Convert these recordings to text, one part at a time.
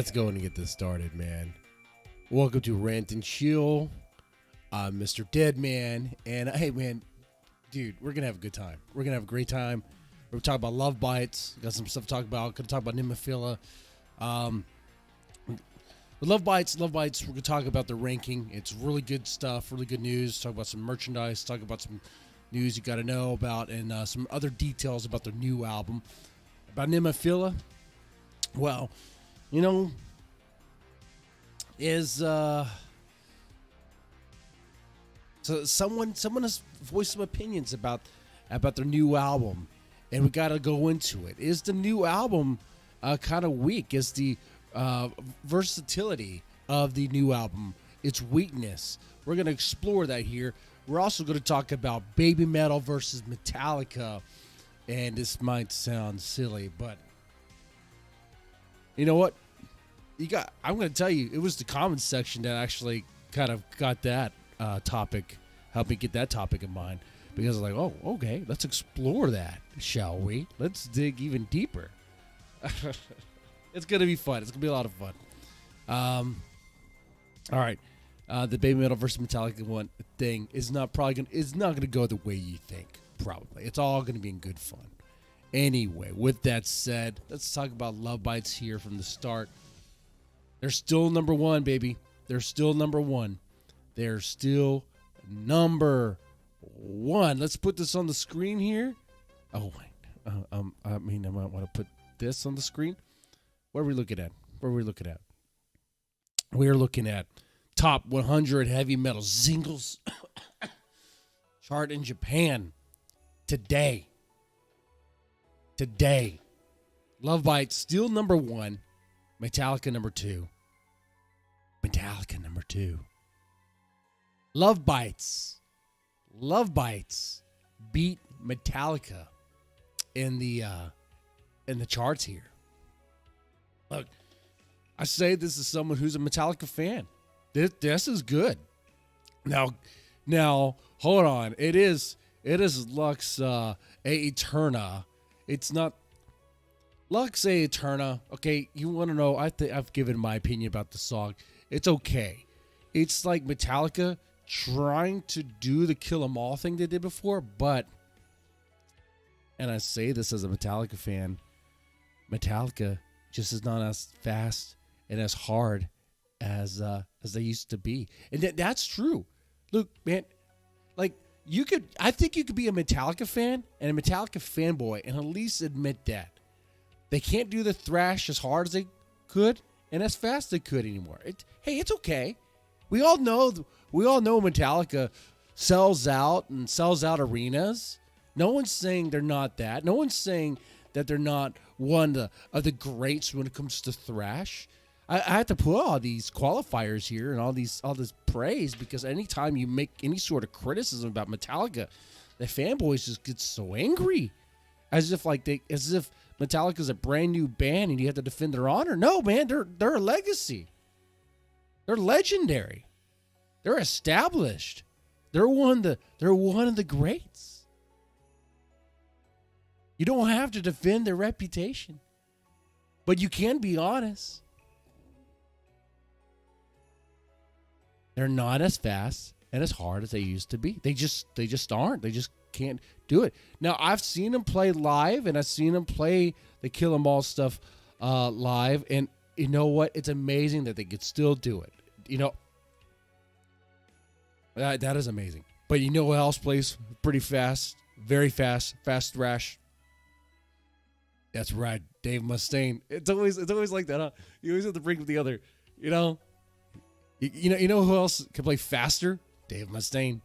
Let's go and get this started, man. Welcome to Rant and Chill. I'm Mr. Deadman, and hey, man, dude, we're gonna have a good time. We're gonna have a great time. We're gonna talk about Love Bites. Got some stuff to talk about. Gonna talk about Nemophila. With Love Bites, we're gonna talk about the ranking. It's really good stuff, really good news. Talk about some merchandise. Talk about some news you got to know about, and some other details about their new album. About Nemophila, well, you know, is so someone has voiced some opinions about their new album, and we got to go into it. Is the new album kind of weak? Is the versatility of the new album its weakness? We're going to explore that here. We're also going to talk about BABYMETAL versus Metallica, and this might sound silly, but you know what? I'm going to tell you, it was the comments section that actually kind of got that topic, helped me get that topic in mind, because I was like, oh, okay, let's explore that, shall we? Let's dig even deeper. It's going to be fun. It's going to be a lot of fun. All right. The BABYMETAL versus Metallica one thing is not going to go the way you think, probably. It's all going to be in good fun. Anyway, with that said, let's talk about Love Bites here from the start. They're still number one, baby. They're still number one. They're still number one. Let's put this on the screen here. Oh, wait. I might want to put this on the screen. What are we looking at? We're looking at top 100 heavy metal singles chart in Japan today. Love Bites still number one. Metallica number two. Love Bites beat Metallica in the charts here. Look, I say this is someone who's a Metallica fan. This is good. Now, hold on. It is Lux Aeterna. It's not Lux Aeterna. Okay, you want to know? I've given my opinion about the song. It's okay. It's like Metallica trying to do the Kill 'Em All thing they did before, but, and I say this as a Metallica fan, Metallica just is not as fast and as hard as they used to be, and that's true. Look, man, like I think you could be a Metallica fan and a Metallica fanboy and at least admit that they can't do the thrash as hard as they could and as fast as they could anymore. Hey, it's okay. We all know Metallica sells out arenas. No one's saying they're not that. No one's saying that they're not one of the greats when it comes to thrash. I have to put all these qualifiers here and all this praise, because anytime you make any sort of criticism about Metallica, the fanboys just get so angry, as if Metallica's a brand new band and you have to defend their honor. No, man, they're a legacy. They're legendary. They're established. They're one of the greats. You don't have to defend their reputation, but you can be honest. They're not as fast and as hard as they used to be. They just aren't. They just can't do it. Now, I've seen them play live, and I've seen them play the Kill 'Em All stuff live, and you know what? It's amazing that they could still do it. You know, that is amazing. But you know who else plays pretty fast, very fast thrash? That's right, Dave Mustaine. It's always like that, huh? You always have to bring up the other, you know. You know who else can play faster? Dave Mustaine.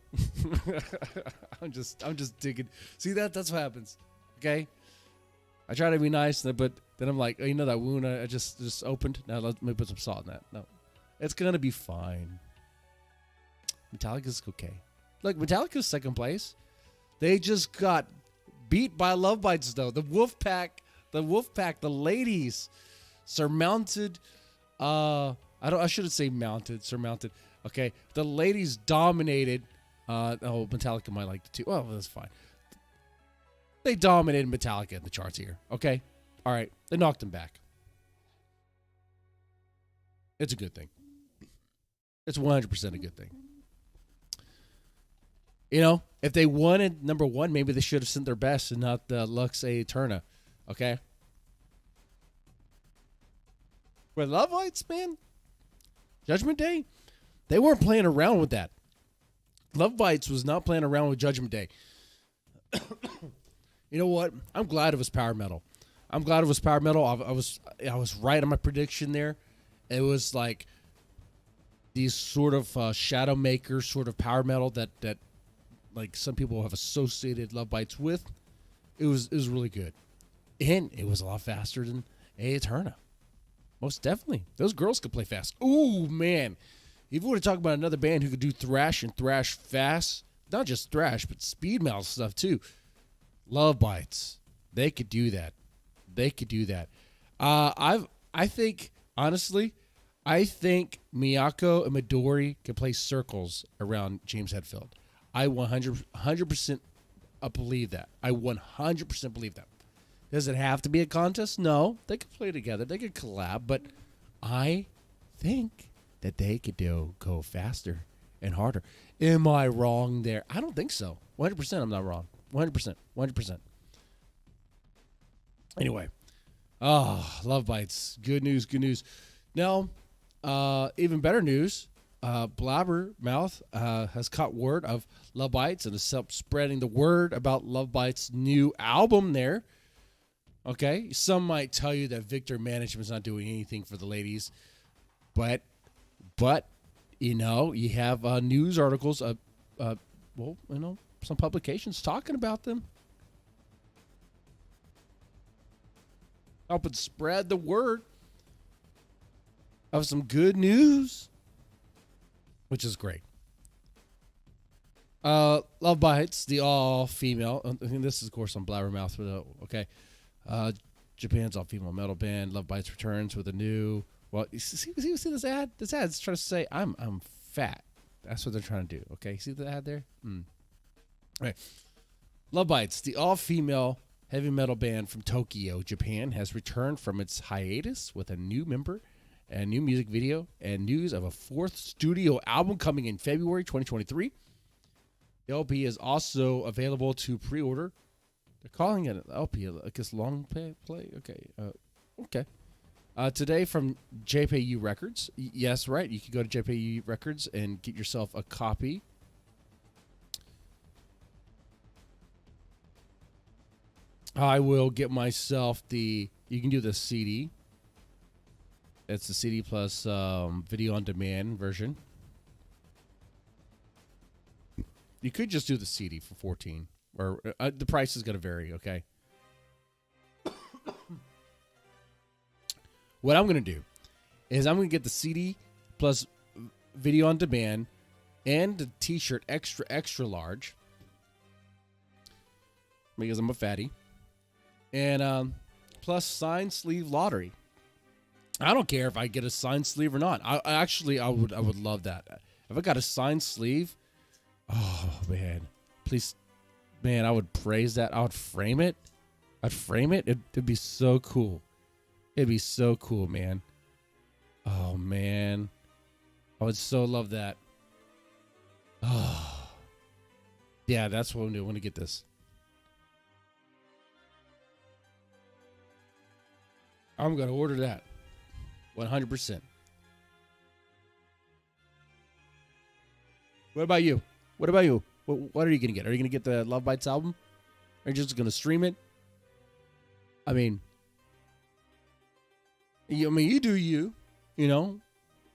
I'm just digging. See, that's what happens. Okay, I try to be nice, but then I'm like, oh, you know that wound I just opened? Now let me put some salt in that. No, it's gonna be fine. Metallica's okay. Look, Metallica's second place. They just got beat by Love Bites though. The Wolfpack, the ladies surmounted. I shouldn't say surmounted. Okay, the ladies dominated. Metallica might like the two. Well, that's fine. They dominated Metallica in the charts here. Okay, all right, they knocked them back. It's a good thing. It's 100% a good thing. You know, if they wanted number one, maybe they should have sent their best and not the Lux Aeterna. Okay? With Lovebites, man, Judgment Day, they weren't playing around with that. Lovebites was not playing around with Judgment Day. You know what? I'm glad it was power metal. I'm glad it was power metal. I was right on my prediction there. It was like these sort of shadow maker sort of power metal that like some people have associated Lovebites with. It was really good, and it was a lot faster than Aeterna. Most definitely, those girls could play fast. Ooh, man, if you want to talk about another band who could do thrash and thrash fast, not just thrash but speed metal stuff too, Lovebites. They could do that. They could do that. I think honestly, I think Miyako and Midori can play circles around James Hetfield. I 100% believe that. I 100% believe that. Does it have to be a contest? No. They could play together. They could collab. But I think that they could go faster and harder. Am I wrong there? I don't think so. 100% I'm not wrong. 100%. 100%. Anyway. Lovebites. Good news. Good news. Now, even better news. Blabbermouth has caught word of Lovebites and is spreading the word about Lovebites' new album there. Okay, some might tell you that Victor Management's not doing anything for the ladies, but you know, you have news articles, well, you know, some publications talking about them, helping spread the word of some good news, which is great. Lovebites, the all-female, and this is, of course, on Blabbermouth, okay. Japan's all-female metal band, Lovebites returns with a new, well, see this ad? This ad's trying to say, I'm fat. That's what they're trying to do, okay? See the ad there? All right. Lovebites, the all-female heavy metal band from Tokyo, Japan, has returned from its hiatus with a new member, a new music video, and news of a fourth studio album coming in February 2023. The LP is also available to pre-order. They're calling it an LP, I guess long play. Okay. Okay. Today from JPU Records. Yes, right. You can go to JPU Records and get yourself a copy. I will get myself you can do the CD. It's the CD plus video on demand version. You could just do the CD for $14, or the price is going to vary. Okay. What I'm going to do is I'm going to get the CD plus video on demand and the T-shirt extra large because I'm a fatty, and plus signed sleeve lottery. I don't care if I get a signed sleeve or not. I would love that. If I got a signed sleeve, oh man, please, man, I would praise that. I would frame it. It'd be so cool. It'd be so cool, man. Oh man, I would so love that. Oh, yeah, that's what I'm doing. I want to get this. I'm gonna order that. 100%. What about you? What are you going to get? Are you going to get the Lovebites album? Are you just going to stream it? I mean, you do you. You know,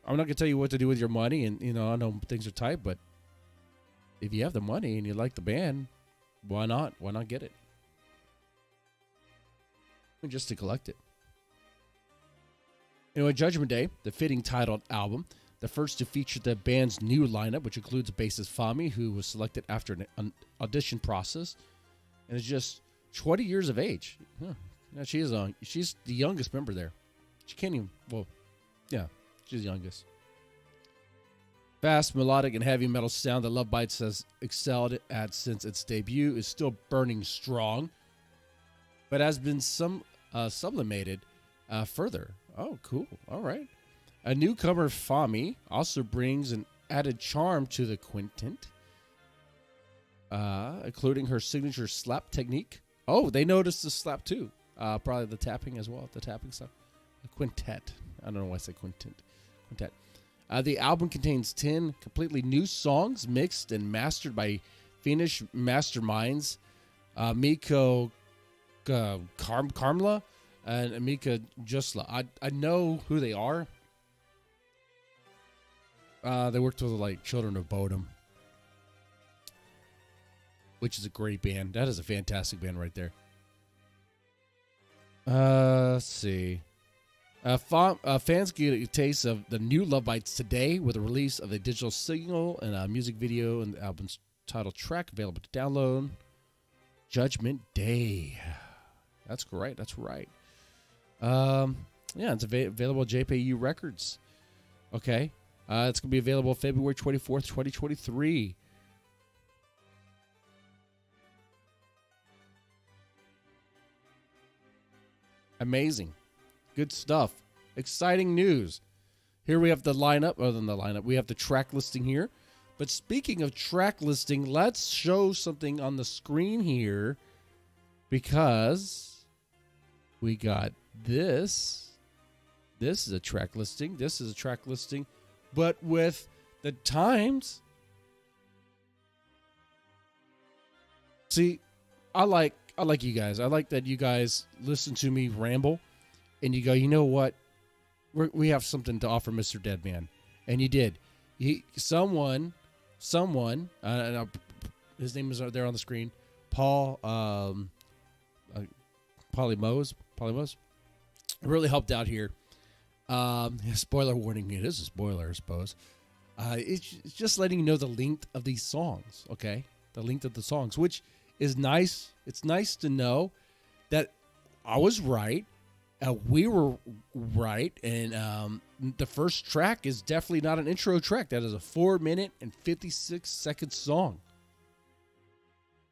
I'm not going to tell you what to do with your money, and you know, I know things are tight, but if you have the money and you like the band, why not? Why not get it? Just to collect it. Anyway, Judgment Day, the fitting titled album, the first to feature the band's new lineup, which includes bassist Fami, who was selected after an audition process, and is just 20 years of age. Huh. Yeah, she's the youngest member there. She can't even, well, yeah, she's the youngest. Fast, melodic, and heavy metal sound that Lovebites has excelled at since its debut is still burning strong, but has been sublimated further. Oh, cool. All right. A newcomer, Fami, also brings an added charm to the quintet, including her signature slap technique. Oh, they noticed the slap too. Probably the tapping as well, the tapping stuff. The quintet. I don't know why I say quintet. Quintet. The album contains 10 completely new songs mixed and mastered by Finnish masterminds Mikko Karmla and Mika Jusla. I know who they are. They worked with like Children of Bodom, which is a great band. That is a fantastic band right there. Let's see. Fans get a taste of the new Love Bites today with the release of the digital single and a music video and the album's title track available to download. Judgment Day. That's great. That's right. Yeah, it's available at JPU Records. Okay. It's going to be available February 24th, 2023. Amazing. Good stuff. Exciting news. Here we have the lineup. Other than the lineup, we have the track listing here. But speaking of track listing, let's show something on the screen here because we got this. This is a track listing. This is a track listing. But with the times. See, I like you guys. I like that you guys listen to me ramble and you go, you know what? We have something to offer Mr. Deadman. And you did. Someone, his name is there on the screen, Paul, Polymose, really helped out here. Spoiler warning, it is a spoiler, I suppose. It's just letting you know the length of these songs, okay? The length of the songs, which is nice. It's nice to know that I was right. We were right. And the first track is definitely not an intro track. That is a 4-minute and 56-second song.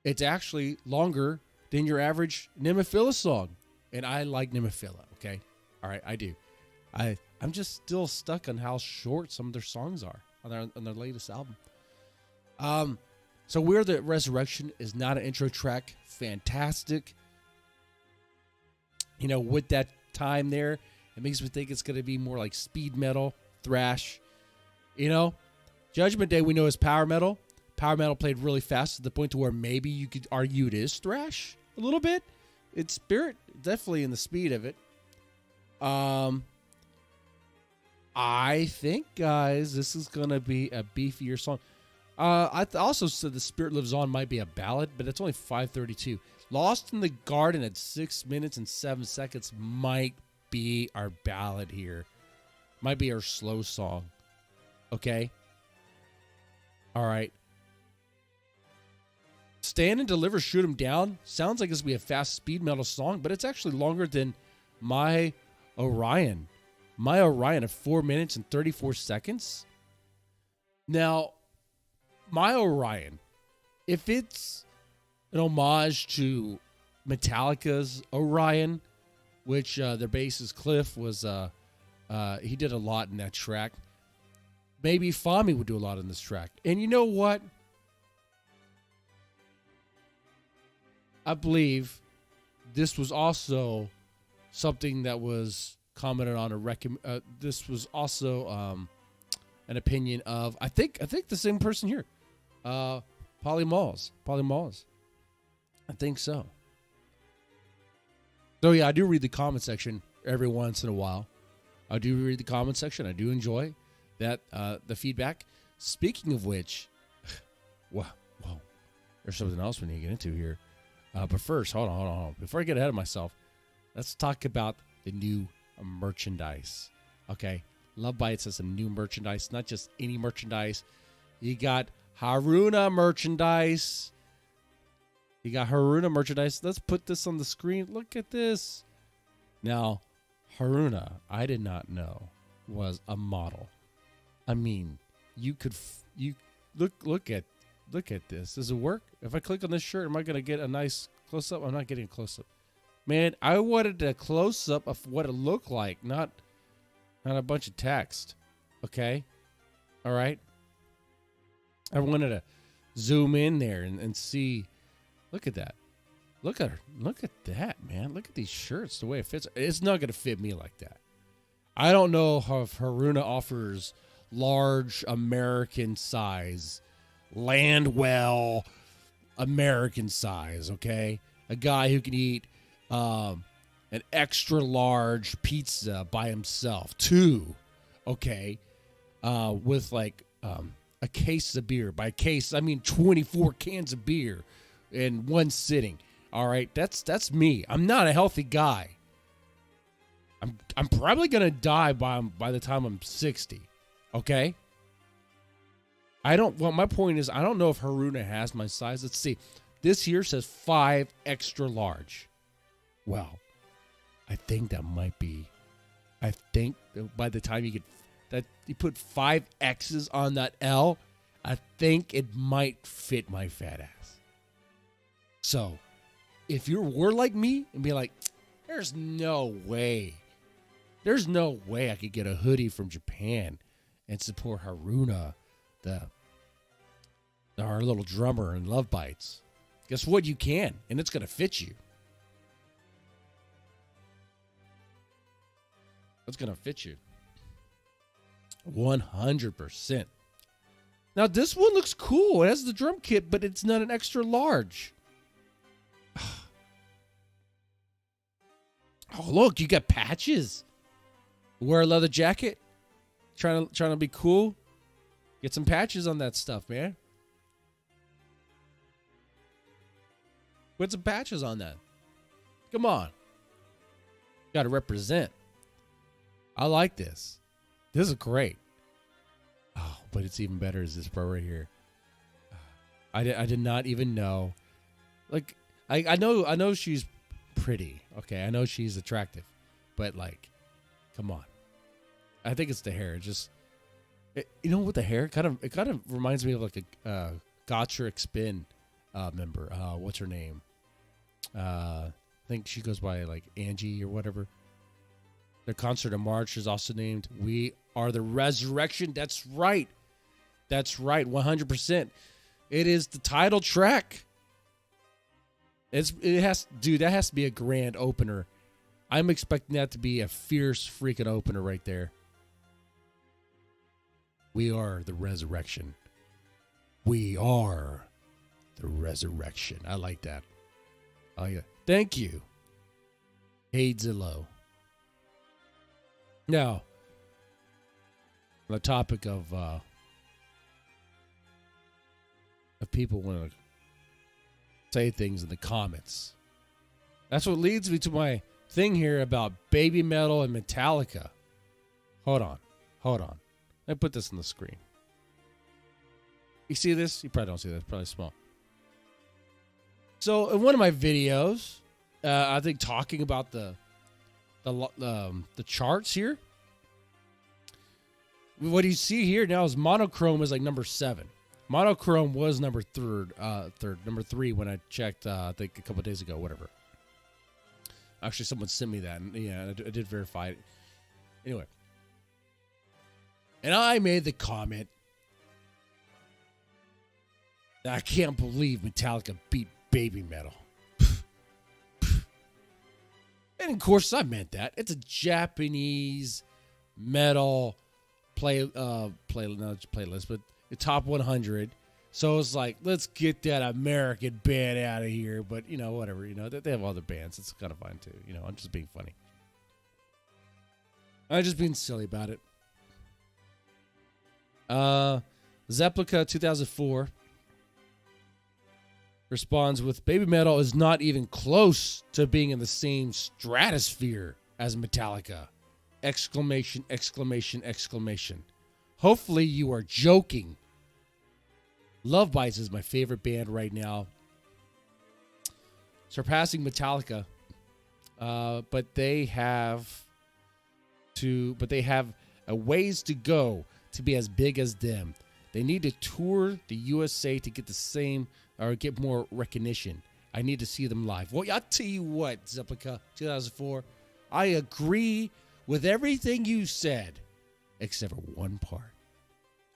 It's actually longer than your average Nemophila song. And I like Nemophila, okay? All right, I do. I'm just still stuck on how short some of their songs are on their latest album. So We're the Resurrection is not an intro track. Fantastic. You know, with that time there, it makes me think it's going to be more like speed metal, thrash. You know, Judgment Day we know is power metal. Power metal played really fast to the point to where maybe you could argue it is thrash a little bit. It's spirit, definitely in the speed of it. I think, guys, this is going to be a beefier song. I also said The Spirit Lives On might be a ballad, but it's only 5:32. Lost in the Garden at 6 minutes and 7 seconds might be our ballad here. Might be our slow song. Okay? All right. Stand and Deliver, Shoot 'Em Down. Sounds like it's going to be a fast speed metal song, but it's actually longer than My Orion. My Orion at 4 minutes and 34 seconds. Now, My Orion, if it's an homage to Metallica's Orion, which their bassist Cliff was, he did a lot in that track. Maybe Fami would do a lot in this track. And you know what? I believe this was also something that was commented on this was also an opinion of I think the same person here. Polymose. I think so. So yeah, I do read the comment section every once in a while. I do read the comment section. I do enjoy that the feedback. Speaking of which, whoa, there's something else we need to get into here. But first, hold on. Before I get ahead of myself, let's talk about the new merchandise. Okay, Love Bites has some new merchandise, not just any merchandise. You got Haruna merchandise. Let's put this on the screen. Look at this. Now, Haruna, I did not know was a model. I mean, you look at this. Does it work? If I click on this shirt, am I going to get a nice close up? I'm not getting a close up. Man, I wanted a close up of what it looked like, not not a bunch of text. Okay? All right? I wanted to zoom in there and see. Look at that. Look at her. Look at that, man. Look at these shirts, the way it fits. It's not going to fit me like that. I don't know if Haruna offers large American size, Landwell American size, okay? A guy who can eat an extra large pizza by himself, too, okay? With like a case of beer. By case, I mean 24 cans of beer in one sitting. All right, that's me. I'm not a healthy guy. I'm probably gonna die by the time I'm 60. Okay. Well, my point is, I don't know if Haruna has my size. Let's see. This here says 5 extra large. Well, I think that might be. I think by the time you put 5 X's on that L, I think it might fit my fat ass. So, if you were like me and be like, there's no way I could get a hoodie from Japan and support Haruna, our little drummer in Love Bites. Guess what? You can, and it's going to fit you. It's going to fit you. 100%. Now, this one looks cool. It has the drum kit, but it's not an extra large. Oh, look, you got patches. Wear a leather jacket. Trying to be cool. Get some patches on that stuff, man. Put some patches on that. Come on. Got to represent. I like this. This is great. Oh, but it's even better is this bro right here. I did not even know. Like, I know she's pretty. Okay, I know she's attractive. But, like, come on. I think it's the hair. You know, with the hair, it kind of reminds me of like a Gottschalk Spin member. What's her name? I think she goes by like Angie or whatever. Their concert in March is also named "We Are the Resurrection." That's right. 100%. It is the title track. That has to be a grand opener. I'm expecting that to be a fierce freaking opener right there. We are the resurrection. We are the resurrection. I like that. Oh, yeah. Thank you. Hey, Zillow. Now, on the topic of people want to say things in the comments. That's what leads me to my thing here about Baby Metal and Metallica. Hold on. Let me put this on the screen. You see this? You probably don't see this. Probably small. So in one of my videos, I think talking about the charts here, what you see here now is monochrome is like number 7. Monochrome was number 3 when I checked. I think a couple of days ago, whatever. Actually, someone sent me that, and yeah, I did verify it. Anyway. And I made the comment, I can't believe Metallica beat Baby Metal. And of course, I meant that. It's a Japanese metal playlist, but the top 100. So it's like, let's get that American band out of here. But, you know, whatever. You know, they have other bands. It's kind of fine, too. You know, I'm just being funny. I'm just being silly about it. Zeplica 2004 responds with, Baby Metal is not even close to being in the same stratosphere as Metallica! Exclamation, exclamation, exclamation. Hopefully you are joking. Love Bites is my favorite band right now, surpassing Metallica. But they have a ways to go to be as big as them. They need to tour the USA to get the same or get more recognition. I need to see them live. Well, I'll tell you what, Zeplica 2004, I agree with everything you said, except for one part.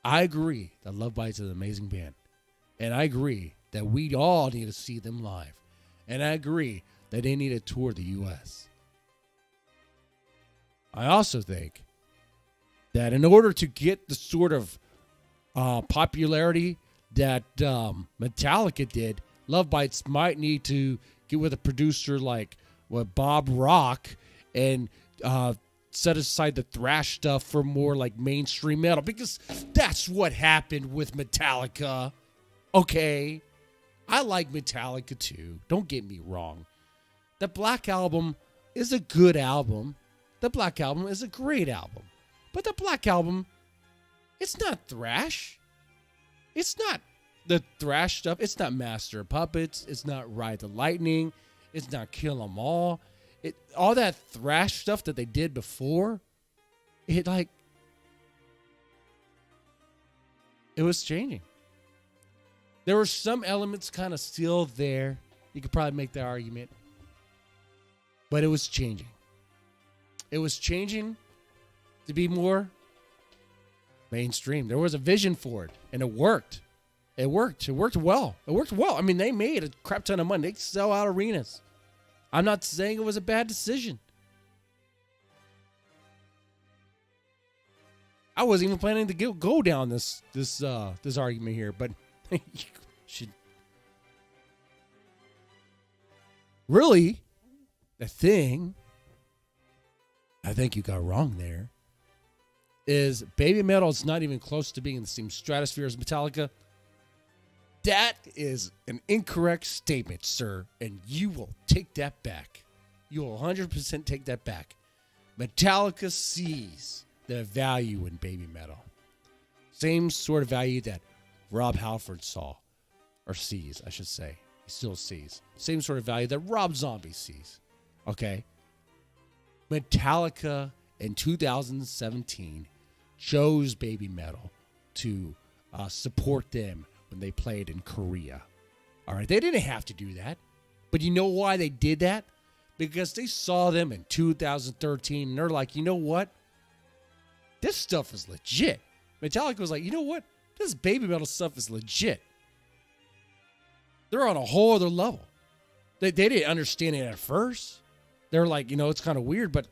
I agree that Love Bites is an amazing band. And I agree that we all need to see them live. And I agree that they need to tour the U.S. I also think that in order to get the sort of popularity that Metallica did, Love Bites might need to get with a producer like Bob Rock and set aside the thrash stuff for more like mainstream metal, because that's what happened with Metallica. Okay, I like Metallica too. Don't get me wrong. The Black Album is a good album. The Black Album is a great album. But the Black Album, it's not thrash. It's not the thrash stuff. It's not Master of Puppets. It's not Ride the Lightning. It's not Kill 'Em All. All that thrash stuff that they did before, it was changing. There were some elements kind of still there. You could probably make that argument. But it was changing. It was changing to be more mainstream. There was a vision for it, and it worked. It worked. It worked well. It worked well. I mean, they made a crap ton of money. They sell out arenas. I'm not saying it was a bad decision. I wasn't even planning to go down this argument here, but you should really, the thing I think you got wrong there is Baby Metal is not even close to being in the same stratosphere as Metallica. That is an incorrect statement, sir, and you will take that back. You will 100% take that back. Metallica sees the value in Baby Metal. Same sort of value that Rob Halford saw, or sees, I should say. He still sees. Same sort of value that Rob Zombie sees. Okay? Metallica in 2017 chose Baby Metal to support them when they played in Korea. All right, they didn't have to do that. But you know why they did that? Because they saw them in 2013 and they're like, you know what? This stuff is legit. Metallica was like, you know what? This Baby Metal stuff is legit. They're on a whole other level. They didn't understand it at first. They're like, it's kind of weird, but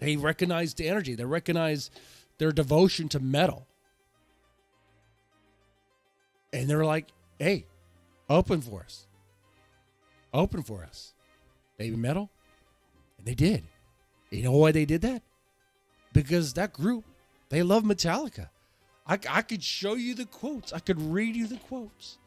they recognized the energy. They recognized their devotion to metal. And they're like, hey, open for us. Open for us. Baby Metal. And they did. You know why they did that? Because that group, they love Metallica. I could show you the quotes. I could read you the quotes.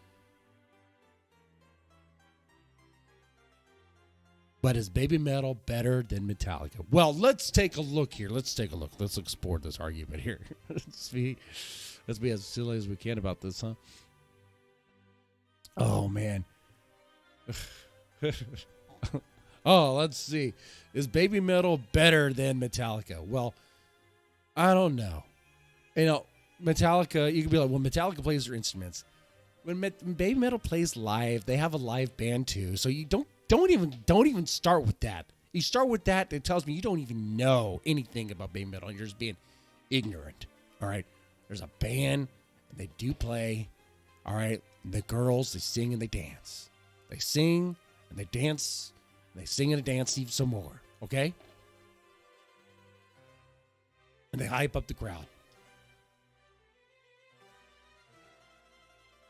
But is Baby Metal better than Metallica? Well, let's take a look here. Let's explore this argument here. Let's be as silly as we can about this, huh? Oh, man. Let's see. Is Baby Metal better than Metallica? Well, I don't know. Metallica, you can be like, well, Metallica plays their instruments. When Baby Metal plays live, they have a live band too. So you don't even start with that. You start with that, it tells me you don't even know anything about Baby Metal. You're just being ignorant. All right. There's a band, and they do play. All right. And the girls, they sing and they dance. They sing and they dance. And they sing and they dance even some more. Okay? And they hype up the crowd.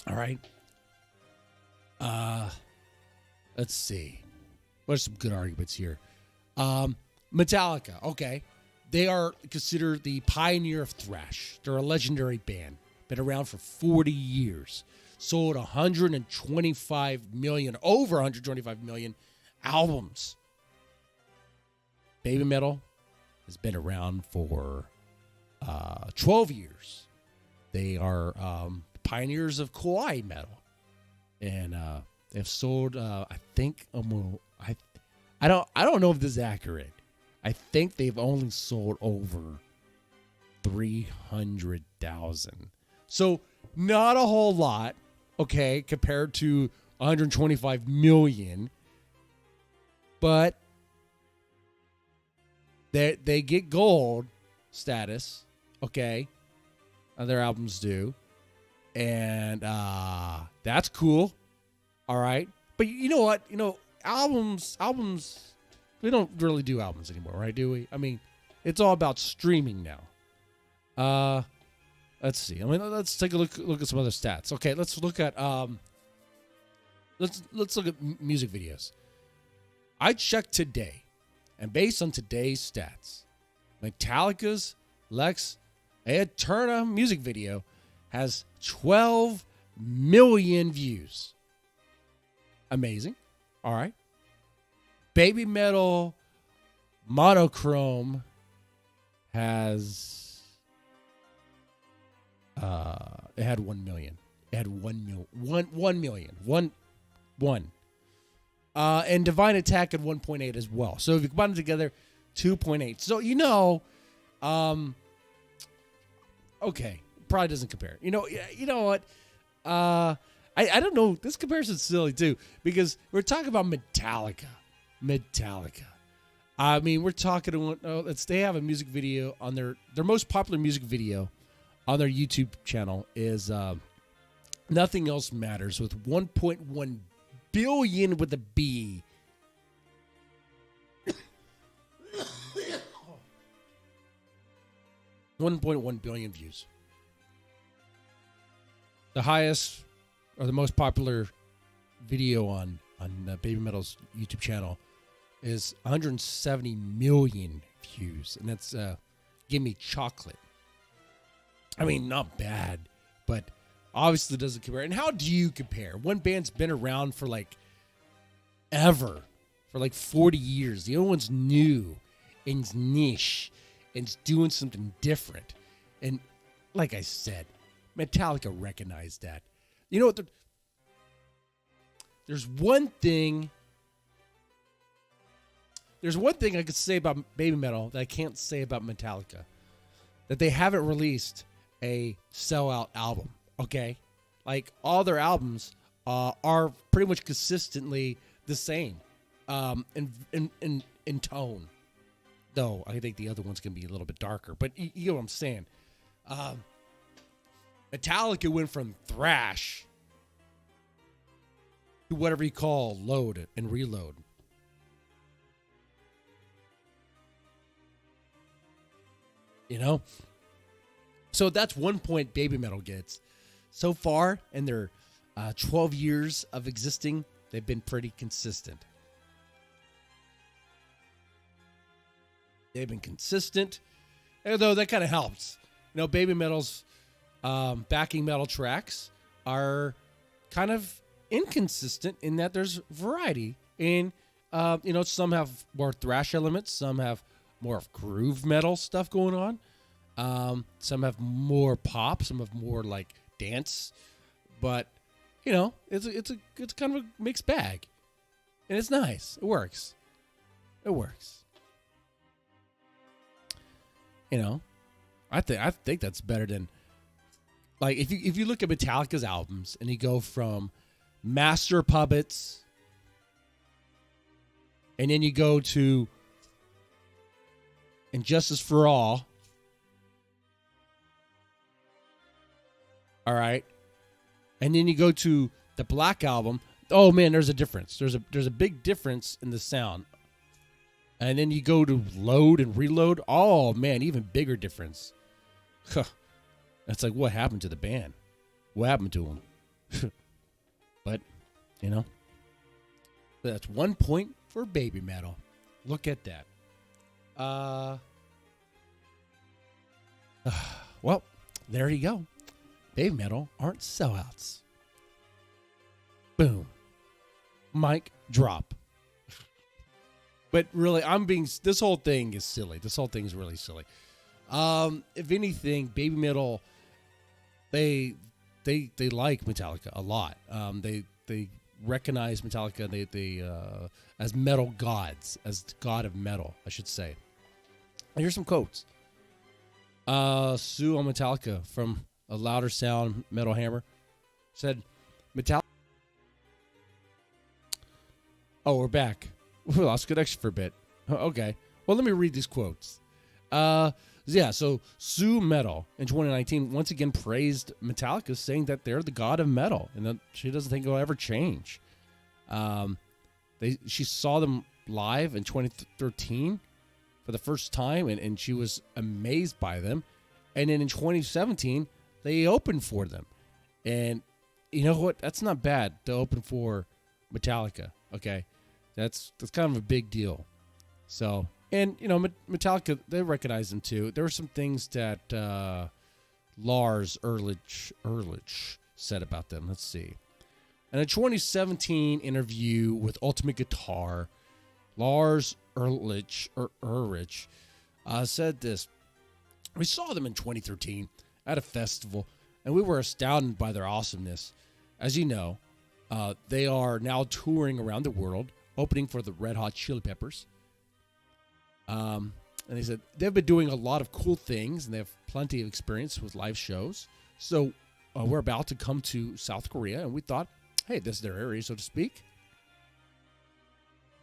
All right. Let's see. What are some good arguments here? Metallica. Okay. They are considered the pioneer of thrash. They're a legendary band. Been around for 40 years. Sold 125 million, over 125 million albums. Baby Metal has been around for 12 years. They are pioneers of kawaii metal, and they've sold. I think I don't know if this is accurate. I think they've only sold over 300,000. So not a whole lot, okay, compared to 125 million. But They get gold status, okay? Their albums do. And that's cool. All right. But you know what? Albums, we don't really do albums anymore, right? Do we? I mean, it's all about streaming now. Let's see. I mean, let's take a look at some other stats. Okay, let's look at let's look at music videos. I checked today, and based on today's stats, Metallica's Lex Eterna music video has 12 million views. Amazing. All right. Baby Metal Monochrome has it had 1 million. It had 1 million. And Divine Attack at 1.8 as well. So if you combine them together, 2.8. So okay, probably doesn't compare. You know what? I don't know. This comparison's silly too, because we're talking about Metallica. I mean, we're talking. They have a music video on their most popular music video on their YouTube channel is Nothing Else Matters with 1.1 billion with a B. 1.1 billion views. The highest or the most popular video on Baby Metal's YouTube channel is 170 million views, and that's Give Me Chocolate. I mean, not bad, but obviously doesn't compare. And how do you compare? One band's been around for ever, for 40 years. The other one's new and niche and doing something different. And like I said, Metallica recognized that. You know what? There's one thing I could say about Baby Metal that I can't say about Metallica. That they haven't released a sellout album, okay? All their albums are pretty much consistently the same in tone. Though I think the other one's going to be a little bit darker. But you know what I'm saying. Metallica went from thrash to whatever you call load and reload. So that's 1 point Baby Metal gets. So far, in their 12 years of existing, they've been pretty consistent. They've been consistent, although that kind of helps. Baby Metal's backing metal tracks are kind of inconsistent in that there's variety. And, some have more thrash elements, some have more of groove metal stuff going on. Some have more pop, some have more dance, but it's kind of a mixed bag, and it's nice. It works. I think that's better than if you look at Metallica's albums and you go from Master Puppets, and then you go to Injustice for All. All right. And then you go to the Black Album. Oh man, there's a difference. There's a big difference in the sound. And then you go to Load and Reload. Oh man, even bigger difference. Huh. That's what happened to the band? What happened to them? But, that's 1 point for Baby Metal. Look at that. Well, there you go. Baby Metal aren't sellouts. Boom. Mic drop. But really, this whole thing is silly. This whole thing is really silly. If anything, Baby Metal, they like Metallica a lot. They recognize Metallica they as metal gods, as god of metal, I should say. And here's some quotes. Sue on Metallica from A Louder Sound Metal Hammer said, Metallica. Oh, we're back. We lost connection for a bit. Okay. Well, let me read these quotes. Yeah, so Sue Metal in 2019 once again praised Metallica, saying that they're the god of metal and that she doesn't think it'll ever change. She saw them live in 2013 for the first time, and she was amazed by them. And then in 2017, they opened for them. And you know what? That's not bad to open for Metallica, okay? That's kind of a big deal. So, and, you know, Metallica, they recognize them too. There were some things that Lars Ulrich said about them. Let's see. In a 2017 interview with Ultimate Guitar, Lars Ulrich said this. We saw them in 2013 at a festival, and we were astounded by their awesomeness. As you know, they are now touring around the world, opening for the Red Hot Chili Peppers. And he said they've been doing a lot of cool things, and they have plenty of experience with live shows. So we're about to come to South Korea, and we thought, hey, this is their area, so to speak.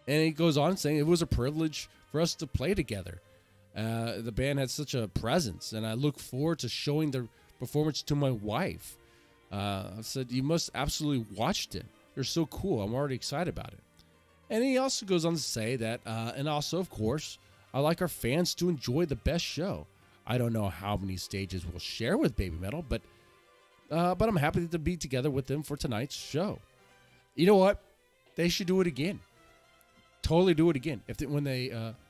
And he goes on saying it was a privilege for us to play together. The band had such a presence, and I look forward to showing their performance to my wife. I said, you must absolutely watch them. They're so cool. I'm already excited about it. And he also goes on to say that, and also, of course, I like our fans to enjoy the best show. I don't know how many stages we'll share with Baby Metal, but I'm happy to be together with them for tonight's show. You know what? They should do it again. Totally do it again.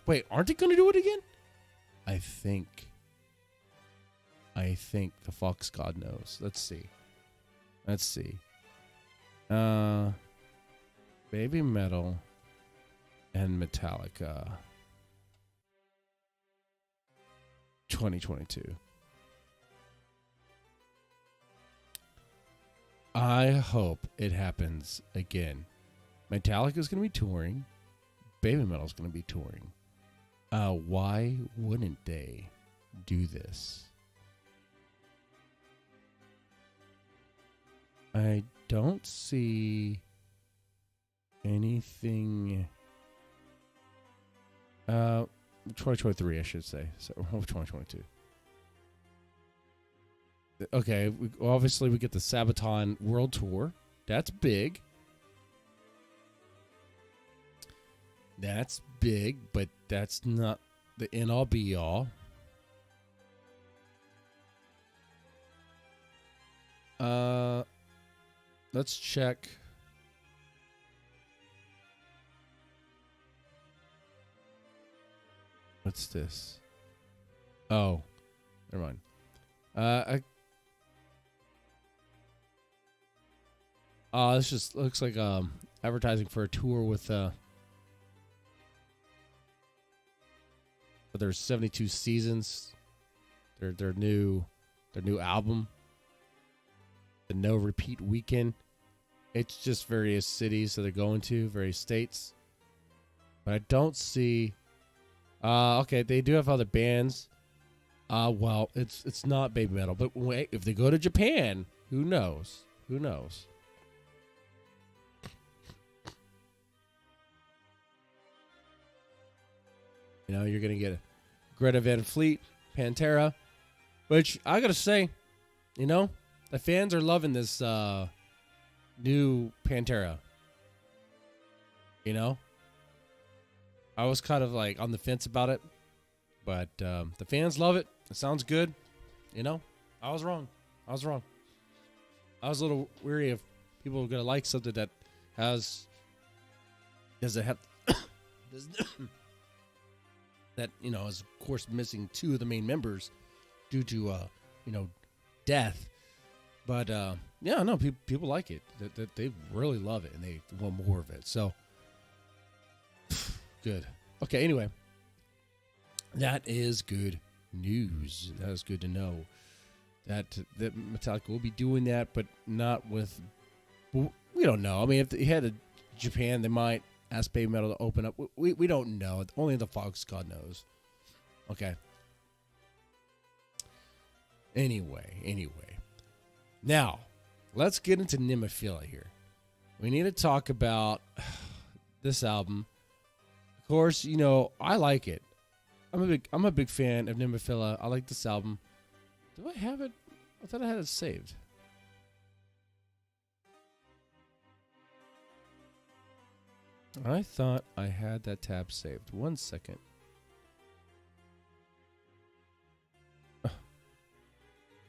Wait, aren't they going to do it again? I think the Fox God knows. Let's see. Baby Metal and Metallica 2022. I hope it happens again. Metallica's going to be touring. Baby Metal's going to be touring. Why wouldn't they do this? I don't see anything. 2023, I should say. So 2022. Okay, obviously we get the Sabaton World Tour. That's big. That's big, but that's not the end-all be-all. Let's check. What's this? Oh, never mind. This just looks like advertising for a tour with their 72 seasons, their new album, the No Repeat Weekend. It's just various cities that they're going to, various states. But I don't see. Okay, they do have other bands. Well, it's not Baby Metal, but wait, if they go to Japan, who knows? Who knows? You know, you're going to get a Greta Van Fleet, Pantera, which I got to say, you know, the fans are loving this new Pantera. You know? I was kind of like on the fence about it, but the fans love it. It sounds good. You know? I was wrong. I was a little weary of people going to like something that does it have... that, you know, is of course missing two of the main members due to, death. But, yeah, no, people like it. They really love it, and they want more of it. So, good. Okay, anyway. That is good news. That is good to know. That Metallica will be doing that, but not with... We don't know. I mean, if they had a Japan, they might ask Baby Metal to open up. We don't know. Only the Fox God knows. Okay. Anyway. Now, let's get into Nemophila here. We need to talk about this album. Of course, you know, I like it. I'm a big fan of Nemophila. I like this album. Do I have it? I thought I had it saved. I thought I had that tab saved. 1 second.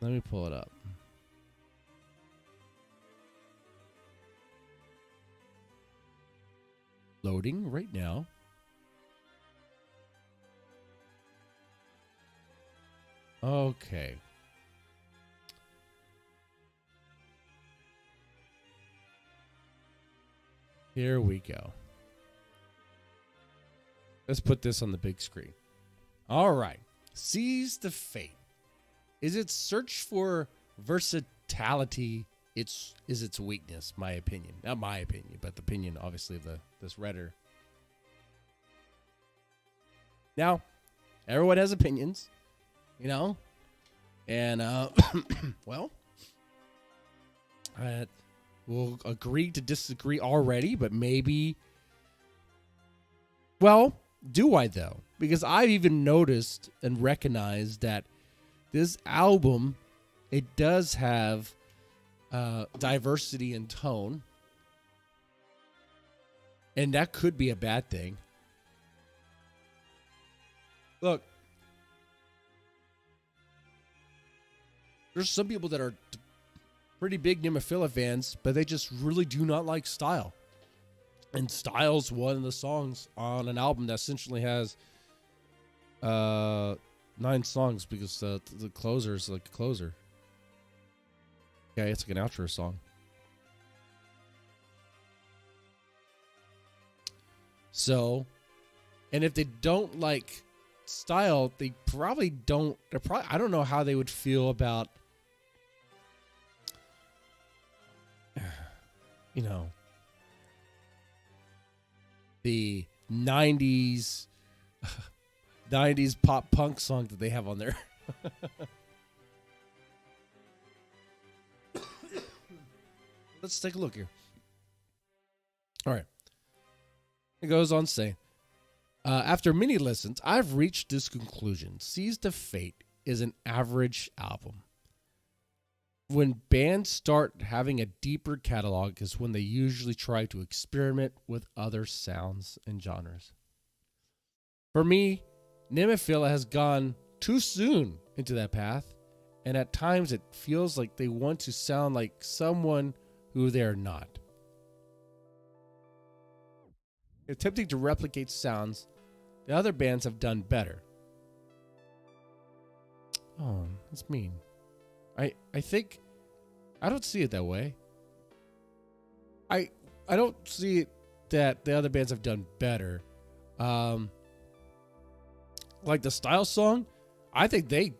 Let me pull it up. Loading right now. Okay. Here we go. Let's put this on the big screen. All right. Seize the Fate. Is its search for versatility is its weakness, my opinion. Not my opinion, but the opinion, obviously, of this Redder. Now, everyone has opinions, you know? And, well, we'll agree to disagree already, but maybe... Well, do I, though? Because I've even noticed and recognized that this album, it does have diversity in tone. And that could be a bad thing. Look, there's some people that are pretty big Nemophila fans, but they just really do not like Style. And Style's one of the songs on an album that essentially has 9 songs, because the closer is like a closer. Yeah, it's like an outro song. So, and if they don't like Style, they probably don't. I don't know how they would feel about, you know, the 90s pop punk song that they have on there. Let's take a look here. All right. It goes on saying, after many listens, I've reached this conclusion. Seize the Fate is an average album. When bands start having a deeper catalog is when they usually try to experiment with other sounds and genres. For me, Nemophila has gone too soon into that path, and at times it feels like they want to sound like someone who they are not. Attempting to replicate sounds the other bands have done better. Oh, that's mean. I think I don't see it that way. I don't see it that the other bands have done better. Like the Style song, I think they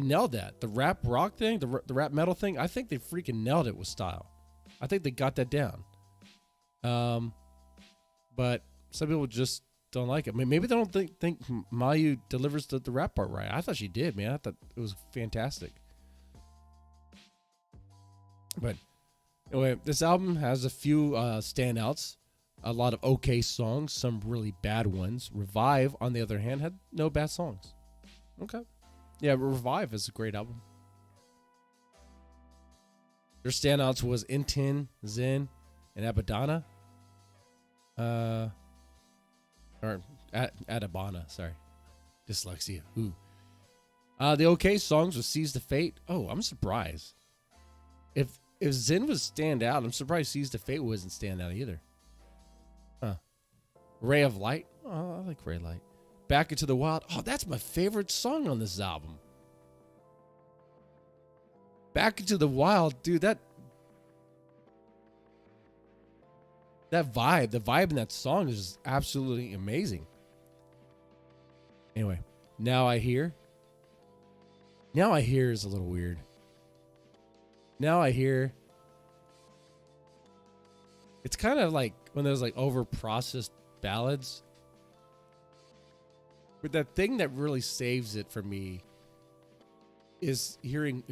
nailed that. The rap rock thing, the rap metal thing, I think they freaking nailed it with Style. I think they got that down. But some people just don't like it. I mean, maybe they don't think Mayu delivers the rap part right. I thought she did, man. I thought it was fantastic. But anyway, this album has a few standouts. A lot of okay songs, some really bad ones. Revive, on the other hand, had no bad songs. Okay. Yeah, Revive is a great album. Their standouts was Intin, Zen, and Abadana. Or Adabana, sorry. Dyslexia. Ooh. The okay songs was Seize the Fate. Oh, I'm surprised. If Zen was stand out, I'm surprised Seize the Fate wasn't stand out either. Huh. Ray of Light. Oh, I like Ray Light. Back Into the Wild. Oh, that's my favorite song on this album. Back Into the Wild, dude, that vibe, the vibe in that song is just absolutely amazing. Anyway, Now I Hear. Now I Hear is a little weird. Now I Hear. It's kind of like when there's like over-processed ballads. But the thing that really saves it for me is hearing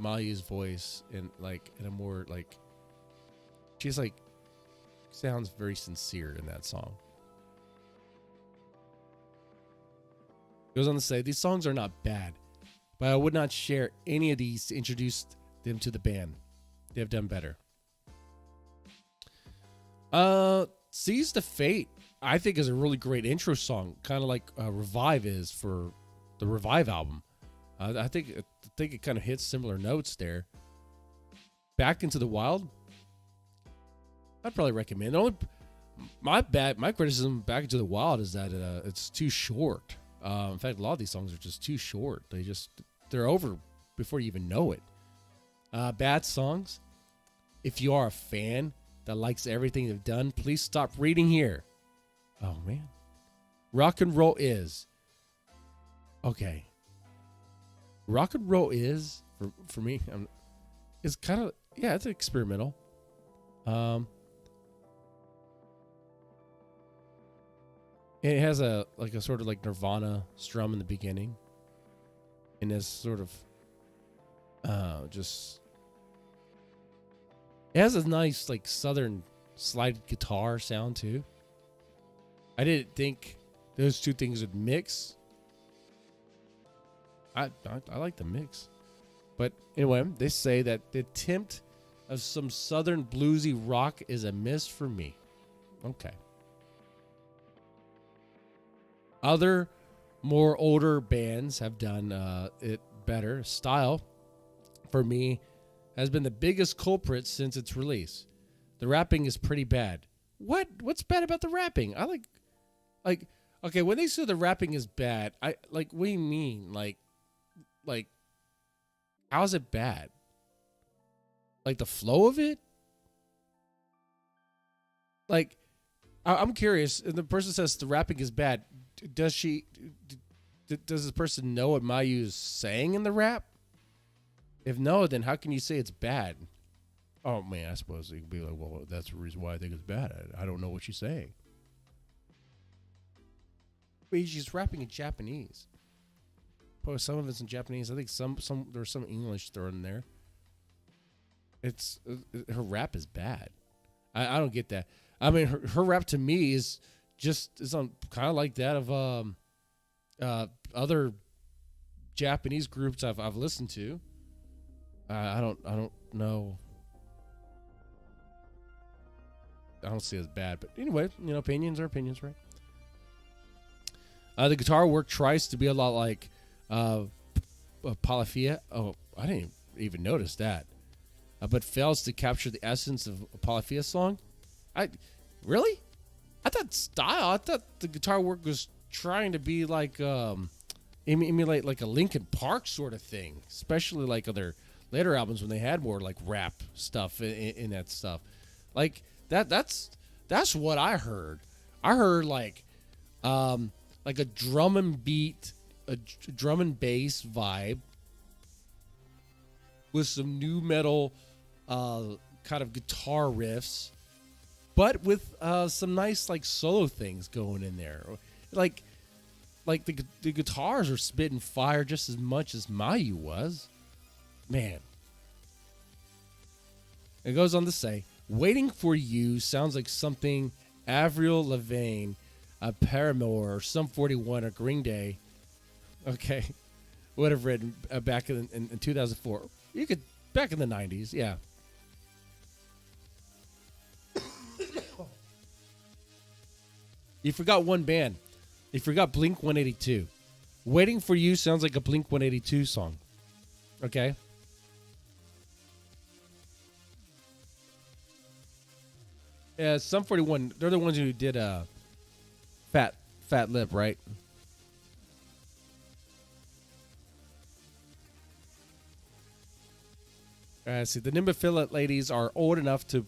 Mayu's voice and like in a more like, she's like sounds very sincere in that song. Goes on to say, these songs are not bad, but I would not share any of these to introduce them to the band. They have done better. Seize the Fate, I think, is a really great intro song, kind of like Revive is for the Revive album. I think it kind of hits similar notes there. Back Into the Wild, I'd probably recommend. My criticism of Back Into the Wild is that it's too short. In fact, a lot of these songs are just too short. They're over before you even know it. Bad songs. If you are a fan that likes everything they've done, please stop reading here. Oh man, Rock and Roll Is. Okay. Rock and Roll Is for me. It's kind of, yeah, it's experimental. It has a sort of like Nirvana strum in the beginning, and this sort of just, it has a nice like southern slide guitar sound too. I didn't think those two things would mix. I like the mix, but anyway, they say that the attempt of some southern bluesy rock is a miss for me. Okay. Other more older bands have done it better. Style, for me, has been the biggest culprit since its release. The rapping is pretty bad. What's bad about the rapping? I like okay, when they say the rapping is bad, I like, what do you mean? Like how's it bad? Like the flow of it? Like, I'm curious. And the person says the rapping is bad. Does this person know what Mayu is saying in the rap? If no, then how can you say it's bad? Oh man, I suppose you could be like, well, that's the reason why I think it's bad. I don't know what she's saying. But she's rapping in Japanese. Oh, some of it's in Japanese. I think there's some English thrown in there. It's her rap is bad. I don't get that. I mean, her rap to me is on kind of like that of other Japanese groups I've listened to. I don't know. I don't see it as bad, but anyway, opinions are opinions, right? The guitar work tries to be a lot like Polyphia. Oh, I didn't even notice that. But fails to capture the essence of a Polyphia song. I thought the guitar work was trying to be like emulate like a Linkin Park sort of thing, especially like other later albums when they had more like rap stuff in that stuff. Like that's what I heard. I heard like a drum and beat, a drum and bass vibe with some new metal kind of guitar riffs, but with some nice like solo things going in there. Like the guitars are spitting fire just as much as Mayu was. Man. It goes on to say, Waiting for You sounds like something Avril Lavigne, Paramore, or Sum 41 or Green Day, okay, would have written back in 2004. You could, back in the 90s, yeah. You forgot one band. You forgot Blink 182. Waiting for You sounds like a Blink 182 song. Okay? Sum 41, they're the ones who did Fat Lip, right? See, the Nemophila ladies are old enough to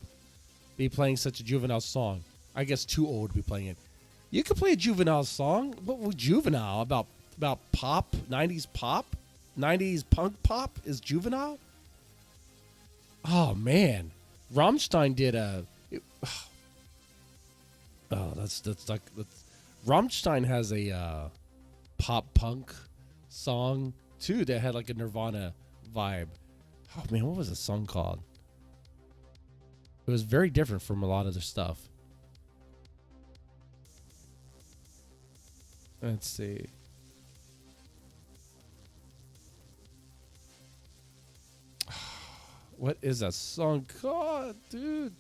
be playing such a juvenile song. I guess too old to be playing it. You could play a juvenile song. What was juvenile? About pop? 90s pop? 90s punk pop is juvenile? Oh, man. Rammstein did Rammstein has a pop punk song, too, that had like a Nirvana vibe. Oh, man, what was the song called? It was very different from a lot of their stuff. Let's see. What is that song called, dude?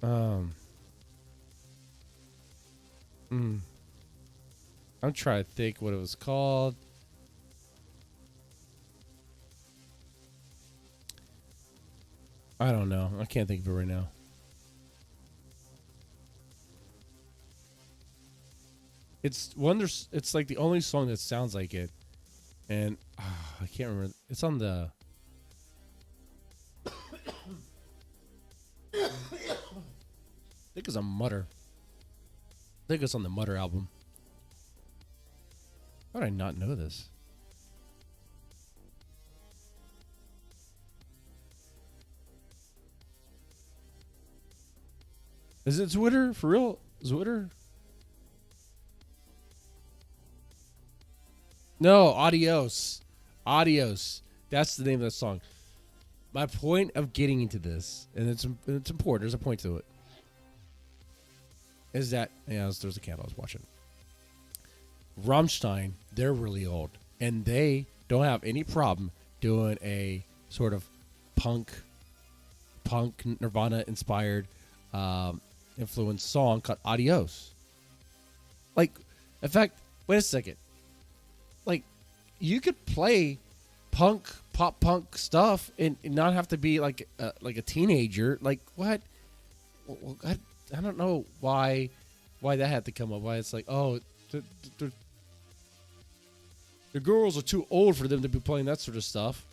I'm trying to think what it was called. I don't know. I can't think of it right now. It's wonders. It's like the only song that sounds like it, and I can't remember. It's on the. I think it's a Mutter. I think it's on the Mutter album. How did I not know this? Is it Twitter? For real? Twitter? No, Adios. Adios. That's the name of the song. My point of getting into this, and it's important, there's a point to it, is that, yeah, there's a candle I was watching. Rammstein, they're really old, and they don't have any problem doing a sort of punk Nirvana-inspired influenced song called Adios. Like, in fact, wait a second. Like, you could play pop punk stuff and not have to be like a teenager. Like, what? I don't know why that had to come up. Why it's like, oh, the girls are too old for them to be playing that sort of stuff.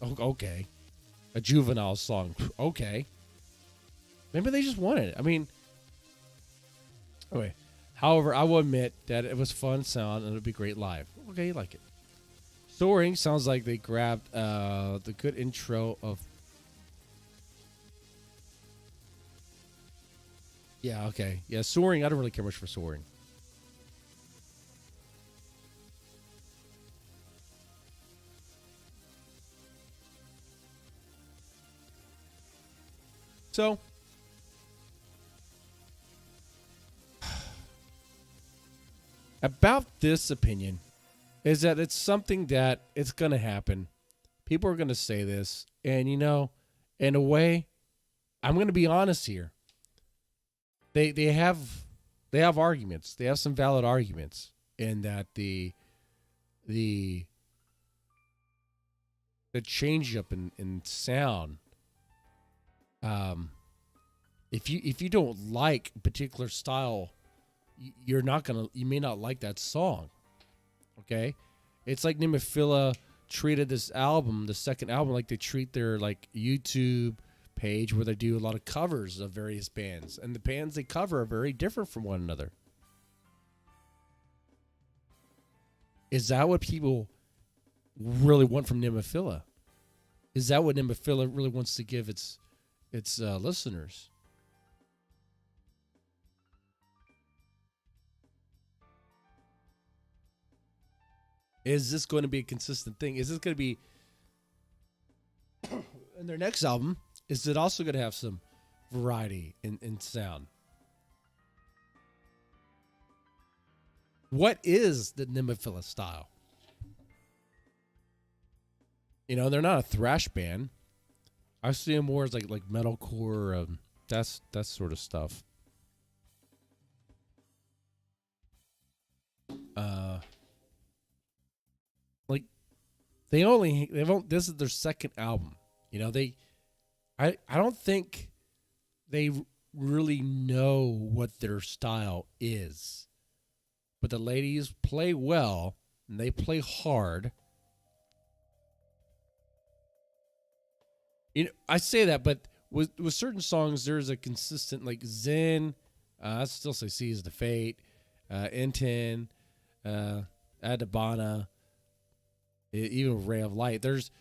Oh, okay. A juvenile song. Okay. Maybe they just wanted it. I mean, anyway. However, I will admit that it was fun sound and it would be great live. Okay, you like it. Soaring sounds like they grabbed the good intro of. Yeah, okay. Yeah, Soaring. I don't really care much for Soaring. So, about this opinion is that it's something that it's going to happen. People are going to say this. And, you know, in a way, I'm going to be honest here. They have arguments. They have some valid arguments in that the change up in sound. If you don't like a particular style, you may not like that song. Okay, it's like Nemophila treated this album, the second album, like they treat their like YouTube page where they do a lot of covers of various bands, and the bands they cover are very different from one another. Is that what people really want from Nemophila? Is that what Nemophila really wants to give its listeners? Is this going to be a consistent thing? Is this going to be in their next album? Is it also going to have some variety in sound? What is the Nemophila style? You know, they're not a thrash band. I see them more as like metalcore, that sort of stuff. Like this is their second album. You know, I don't think they really know what their style is. But the ladies play well and they play hard. You know, I say that, but with certain songs, there's a consistent, like Zen, I still say Seize the Fate, Inten, Adabana, even Ray of Light. There's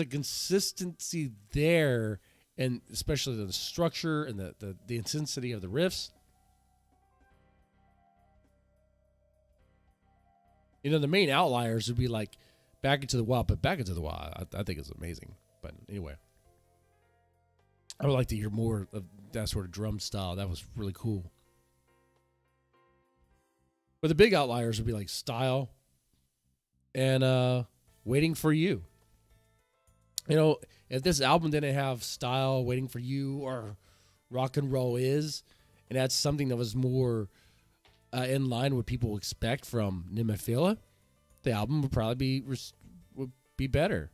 a consistency there, and especially the structure and the intensity of the riffs. You know, the main outliers would be like Back Into the Wild, but Back Into the Wild, I think is amazing. But anyway, I would like to hear more of that sort of drum style. That was really cool. But the big outliers would be like Style and Waiting for You. You know, if this album didn't have Style, Waiting for You, or Rock and Roll Is, and that's something that was more in line with what people expect from Nemophila, the album would probably be better.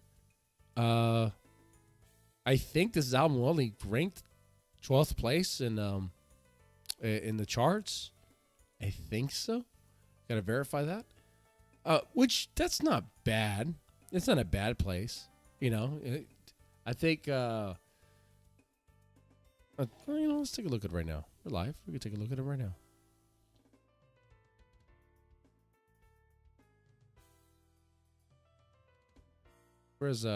I think this album only ranked 12th place in the charts. I think so. Gotta verify that. Which that's not bad. It's not a bad place. You know, I think. Let's take a look at it right now. We're live. We can take a look at it right now. Where's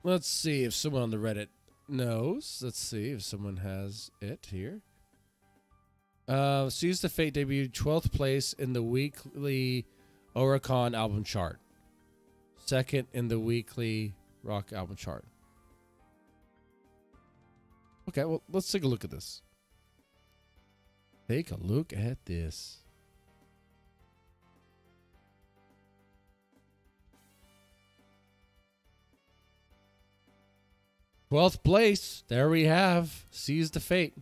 let's see if someone on the Reddit knows. Let's see if someone has it here. Seize the Fate debuted 12th place in the weekly Oricon album chart. Second in the weekly rock album chart. Okay, well, let's take a look at this. Take a look at this. Twelfth place. There we have Seize the Fate.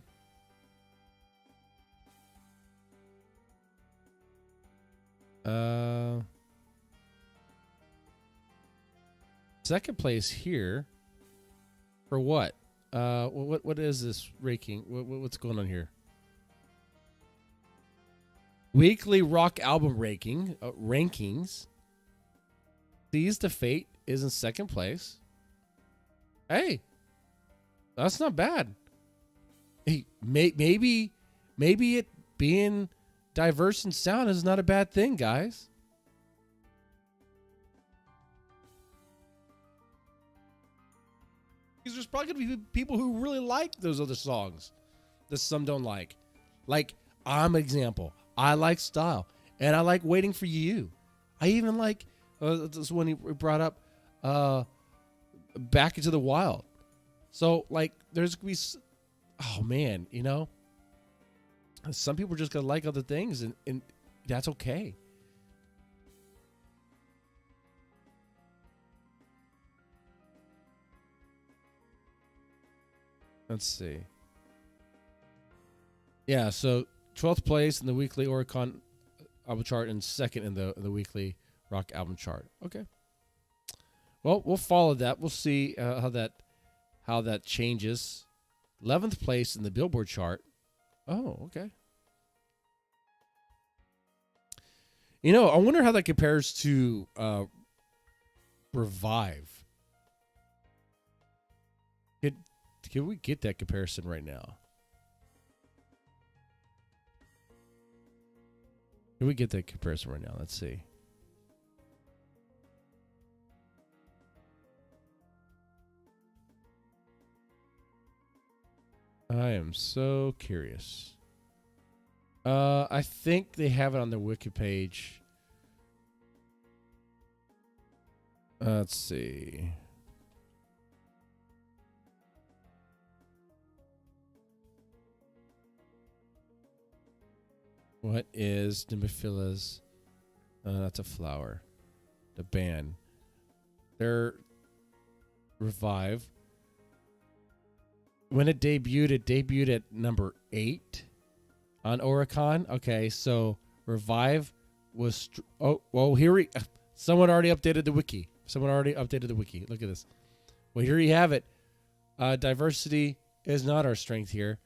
Second place here. For what? What is this ranking? What's going on here? Weekly rock album rankings. Seize the Fate is in second place. Hey, that's not bad. Hey, maybe it being diverse in sound is not a bad thing, guys. Because there's probably going to be people who really like those other songs that some don't like. Like, I'm an example. I like Style, and I like Waiting for You. I even like this one he brought up, Back into the Wild. So, like, there's going to be, oh man, you know, some people are just going to like other things, and that's okay. Let's see. Yeah, so 12th place in the weekly Oricon album chart and second in the weekly rock album chart. Okay. Well, we'll follow that. We'll see how that changes. 11th place in the Billboard chart. Oh, okay. You know, I wonder how that compares to Revive. Can we get that comparison right now? Can we get that comparison right now? Let's see. I am so curious. I think they have it on their wiki page. Let's see. What is Nemophila's? That's a flower. The band. Their Revive. When it debuted at number 8 on Oricon. Okay, so Revive was... someone already updated the wiki. Look at this. Well, here you have it. Diversity is not our strength here.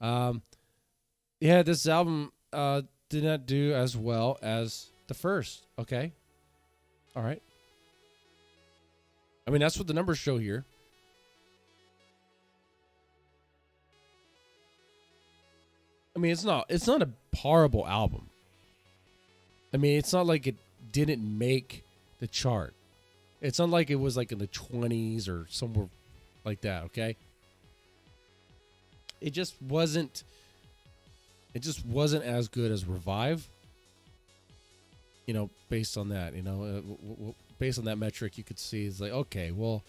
Yeah, this album did not do as well as the first. Okay. All right. I mean, that's what the numbers show here. I mean, it's not a horrible album. I mean, it's not like it didn't make the chart. It's not like it was like in the 20s or somewhere like that, okay? It just wasn't as good as Revive. You know, based on that, based on that metric, you could see it's like, okay, well,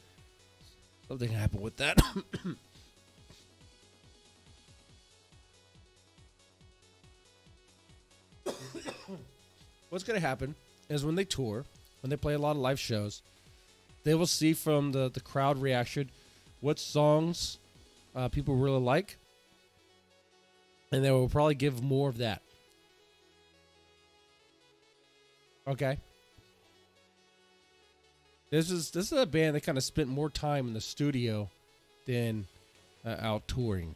something happened with that. What's going to happen is when they tour, when they play a lot of live shows, They will see from the crowd reaction what songs people really like, and they will probably give more of that. Okay. This is a band that kind of spent more time in the studio than out touring.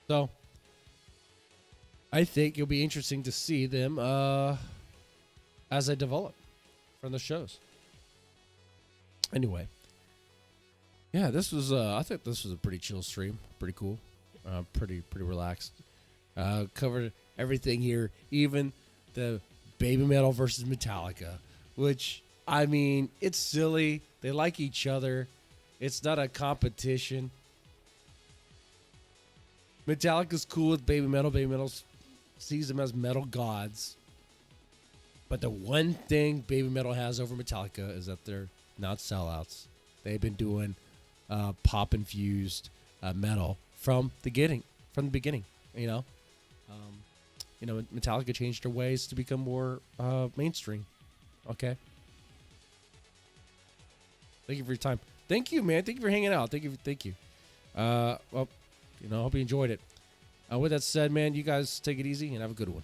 So, I think it'll be interesting to see them as they develop from the shows. Anyway, yeah, this was I think this was a pretty chill stream, pretty cool, pretty relaxed. Covered everything here, even the BABYMETAL versus Metallica, which, I mean, it's silly. They like each other. It's not a competition. Metallica's cool with BABYMETAL. BABYMETAL sees them as metal gods. But the one thing BABYMETAL has over Metallica is that they're not sellouts. They've been doing pop-infused metal from the beginning. Metallica changed their ways to become more mainstream. Okay. Thank you for your time. Thank you, man. Thank you for hanging out. Thank you. I hope you enjoyed it. With that said, man, you guys take it easy and have a good one.